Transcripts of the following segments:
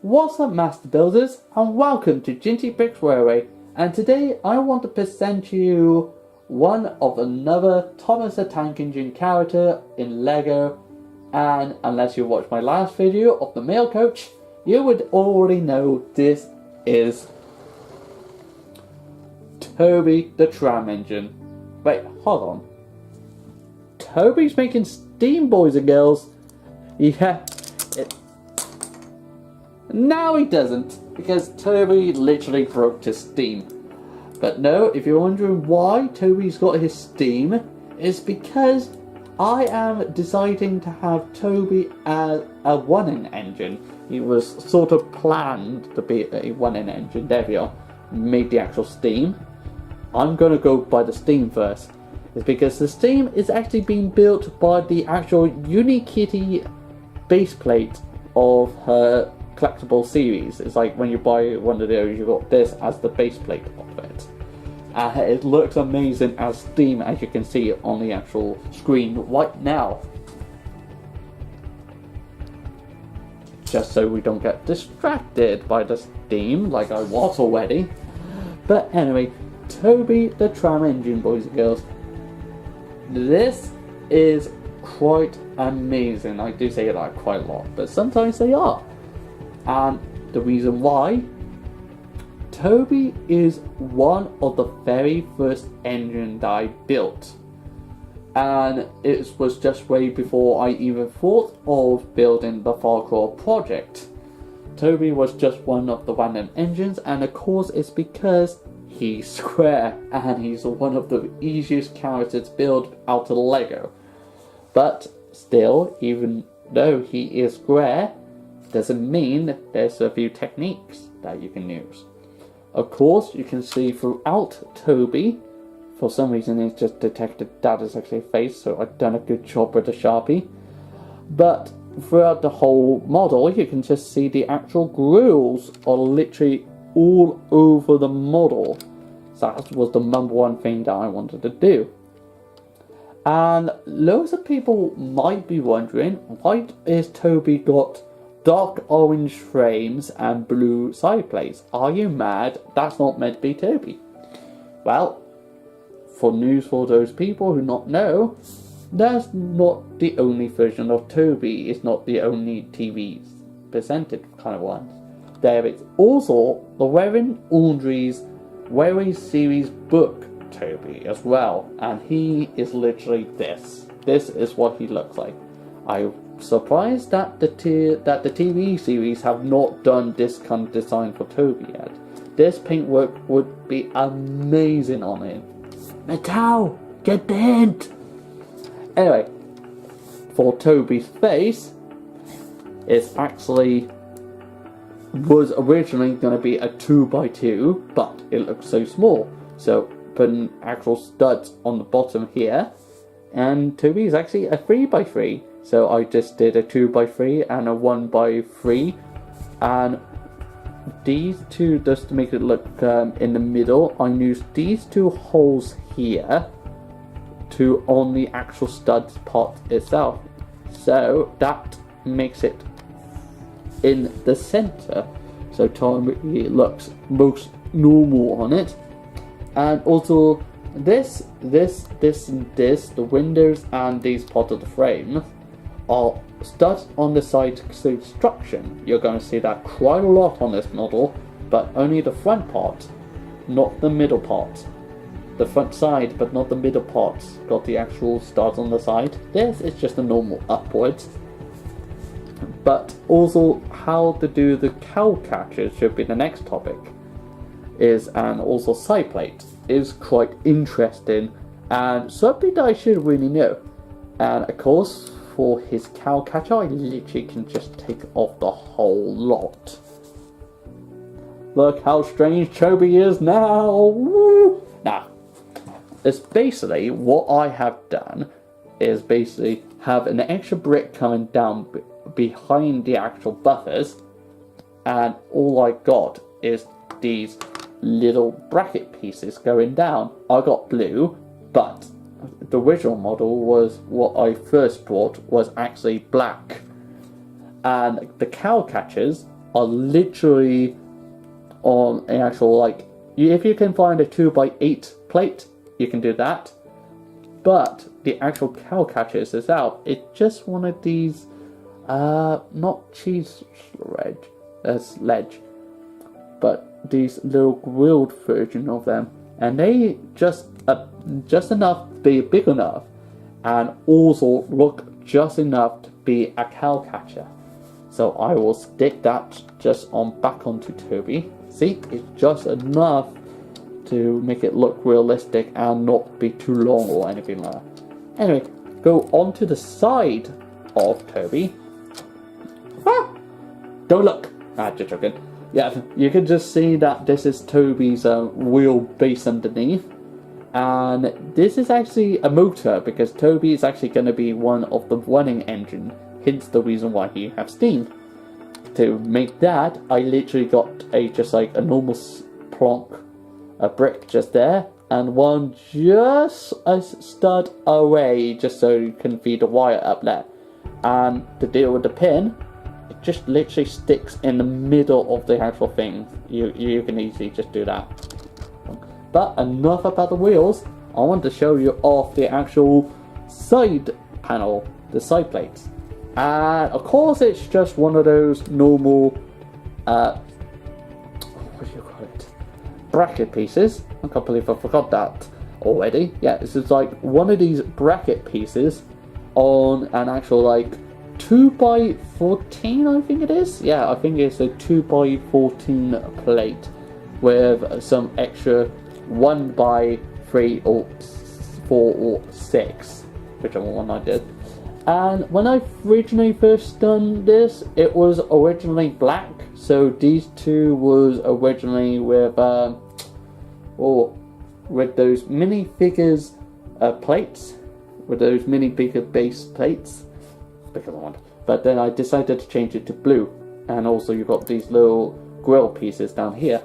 What's up, Master Builders, and welcome to Ginty Bricks Railway. And today I want to present you one of another Thomas the Tank Engine character in Lego. And unless you watched my last video of the mail coach, you would already know this is Toby the Tram Engine. Wait, hold on. Toby's making steam, boys and girls. Yeah. No, he doesn't, because Toby literally broke his steam. But no, if you're wondering why Toby's got his steam, it's because I am deciding to have Toby as a one-in engine. He was sort of planned to be a one-in engine. There we are. Made the actual steam. I'm going to go by the steam first. It's because the steam is actually being built by the actual Unikitty base plate of her collectible series. It's like when you buy one of those, you've got this as the base plate of it. It looks amazing as steam, as you can see on the actual screen right now. Just so we don't get distracted by the steam like I was already. But anyway, Toby the Tram Engine, boys and girls. This is quite amazing. I do say that quite a lot, but sometimes they are. And the reason why, Toby is one of the very first engine that I built. And it was just way before I even thought of building the Ffarquhar project. Toby was just one of the random engines, and of course it's because he's square and he's one of the easiest characters to build out of Lego. But still, even though he is square, doesn't mean there's a few techniques that you can use. Of course, you can see throughout Toby, for some reason it's just detected that is actually a face, so I've done a good job with the Sharpie. But throughout the whole model, you can just see the actual grooves are literally all over the model. So that was the number one thing that I wanted to do. And loads of people might be wondering, why is Toby got dark orange frames and blue side plates? Are you mad? That's not meant to be Toby. Well, for news for those people who not know, that's not the only version of Toby. It's not the only TV presented kind of one. There is also the Warren Audrey's Warren series book Toby as well, and he is literally this. This is what he looks like. I'm surprised that the TV series have not done this kind of design for Toby yet. This paintwork would be amazing on it. Metal, get the hint. Anyway, for Toby's face, it's actually was originally going to be a 2x2, but it looks so small. So putting actual studs on the bottom here, and Toby is actually a 3x3. So I just did a 2x3 and a 1x3, and these two, just to make it look in the middle, I used these two holes here to on the actual studs part itself. So that makes it in the center, so Toby looks most normal on it. And also this, and this, the windows and these parts of the frame are studs on the side construction. You're going to see that quite a lot on this model, but only the front part, not the middle part. The front side, but not the middle part, got the actual studs on the side. This is just a normal upwards. But also how to do the cow catches should be the next topic. And also side plate is quite interesting and something that I should really know. And of course, for his cow catcher, I literally can just take off the whole lot. Look how strange Toby is now. Woo! Now, it's basically what I have done is basically have an extra brick coming down behind the actual buffers, and all I got is these little bracket pieces going down. I got blue, but the original model was what I first bought was actually black, and the cow catchers are literally on an actual, like, if you can find a 2x8 plate, you can do that. But the actual cow catchers is out. It's just one of these, not cheese ledge, but these little grilled version of them, and they just enough to be big enough, and also look just enough to be a cow catcher. So I will stick that just back onto Toby. See, it's just enough to make it look realistic and not be too long or anything like that. Anyway, go onto the side of Toby. Ah! Don't look! Just joking. Yeah, you can just see that this is Toby's wheel base underneath. And this is actually a motor, because Toby is actually going to be one of the running engine. Hence the reason why he has steam. To make that, I literally got just like a normal plonk, a brick just there, and one just a stud away, just so you can feed the wire up there. And to deal with the pin, it just literally sticks in the middle of the actual thing. You can easily just do that. But enough about the wheels. I want to show you off the actual side panel, the side plates. And of course it's just one of those normal, what do you call it? Bracket pieces. I can't believe I forgot that already. Yeah, this is like one of these bracket pieces on an actual like 2x14, I think it is. Yeah, I think it's a 2x14 plate with some extra 1x3 or 4 or 6, whichever one I did. And when I originally first done this, it was originally black. So these two was originally with those minifigures plates, with those mini bigger base plates, because I want. But then I decided to change it to blue, and also you've got these little grill pieces down here.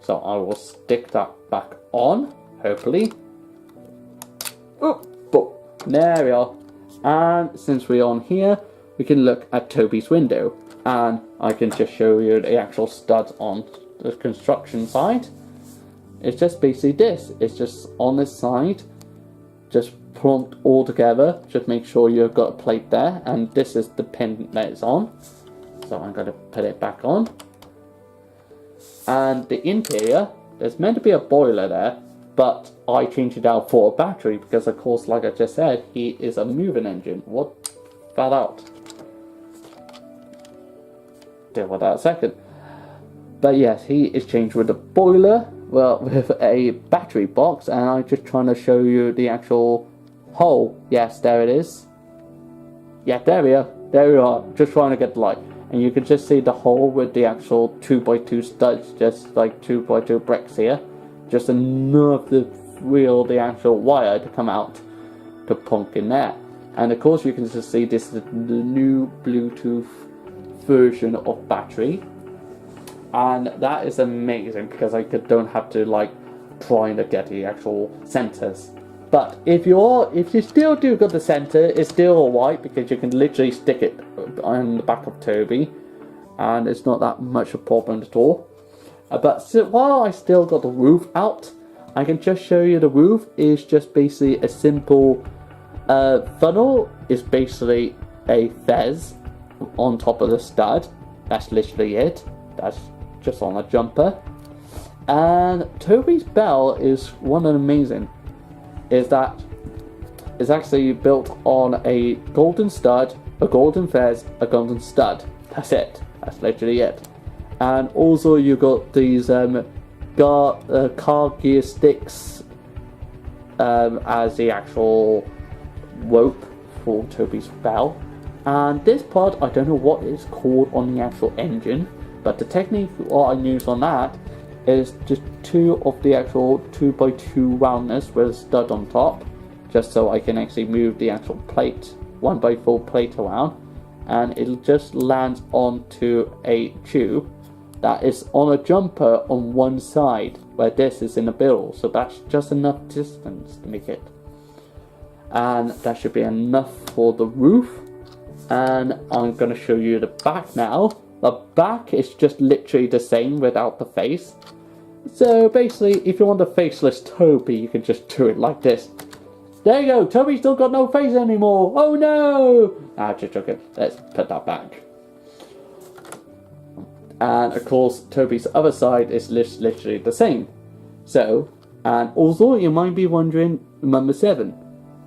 So I will stick that back on, hopefully. Oh, there we are. And since we're on here, we can look at Toby's window, and I can just show you the actual studs on the construction side. It's just basically this. It's just on this side, just plonked all together. Just make sure you've got a plate there, and this is the pin that it's on. So I'm going to put it back on. And the interior, there's meant to be a boiler there, but I changed it out for a battery because, of course, like I just said, he is a moving engine. What? That out. Deal with that a second. But yes, he is changed with a boiler, well, with a battery box, and I'm just trying to show you the actual hole. Yes, there it is. Yeah, there we are. There we are. Just trying to get the light. And you can just see the hole with the actual 2x2 studs, just like 2x2 bricks here. Just enough to wheel the actual wire to come out to plonk in there. And of course you can just see this is the new Bluetooth version of battery. And that is amazing because I don't have to like trying to get the actual centers. But if you still do got the center, it's still alright because you can literally stick it on the back of Toby, and it's not that much a problem at all. But while I still got the roof out, I can just show you the roof is just basically a simple funnel. Is basically a fez on top of the stud. That's literally it. That's just on a jumper. And Toby's bell is one of the amazing. Is that it's actually built on a golden stud, a golden fez, a golden stud. That's it. That's literally it. And also you got these car gear sticks as the actual rope for Toby's bell. And this part, I don't know what it's called on the actual engine, but the technique what I use on that is just two of the actual 2x2 roundness with a stud on top, just so I can actually move the actual plate, 1x4 plate around, and it just lands onto a tube that is on a jumper on one side, where this is in the middle, so that's just enough distance to make it. And that should be enough for the roof. And I'm going to show you the back now, The back is just literally the same without the face. So basically, if you want a faceless Toby, you can just do it like this. There you go, Toby's still got no face anymore. Oh no! Ah, just joking. Let's put that back. And of course, Toby's other side is literally the same. So, and also you might be wondering, number 7.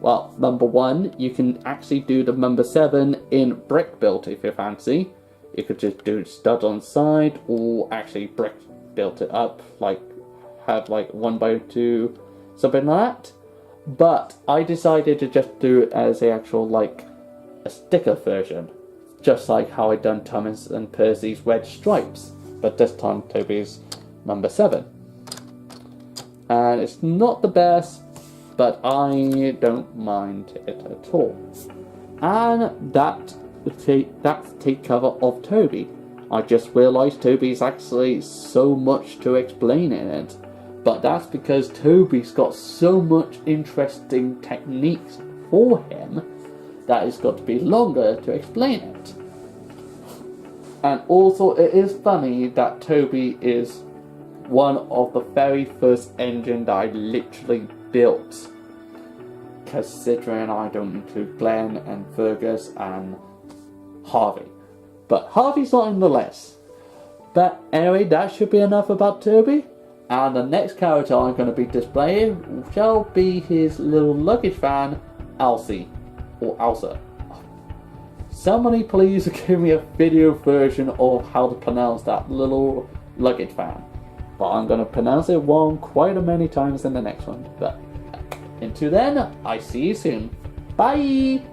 Well, number 1, you can actually do the number 7 in brick built if you fancy. You could just do stud on side, or actually brick built it up, like have like 1x2, something like that. But I decided to just do it as a actual like a sticker version, just like how I done Thomas and Percy's wedge stripes, but this time Toby's number 7. And it's not the best, but I don't mind it at all. And that's the take cover of Toby. I just realised Toby's actually so much to explain in it. But that's because Toby's got so much interesting techniques for him that it's got to be longer to explain it. And also it is funny that Toby is one of the very first engine that I literally built, considering I don't include Glenn and Fergus and Harvey. But Harvey's not in the list. But anyway, that should be enough about Toby. And the next character I'm going to be displaying shall be his little luggage van, Elsie. Or Elsa. Somebody please give me a video version of how to pronounce that little luggage van. But I'm going to pronounce it wrong quite a many times in the next one. But until then, I see you soon. Bye!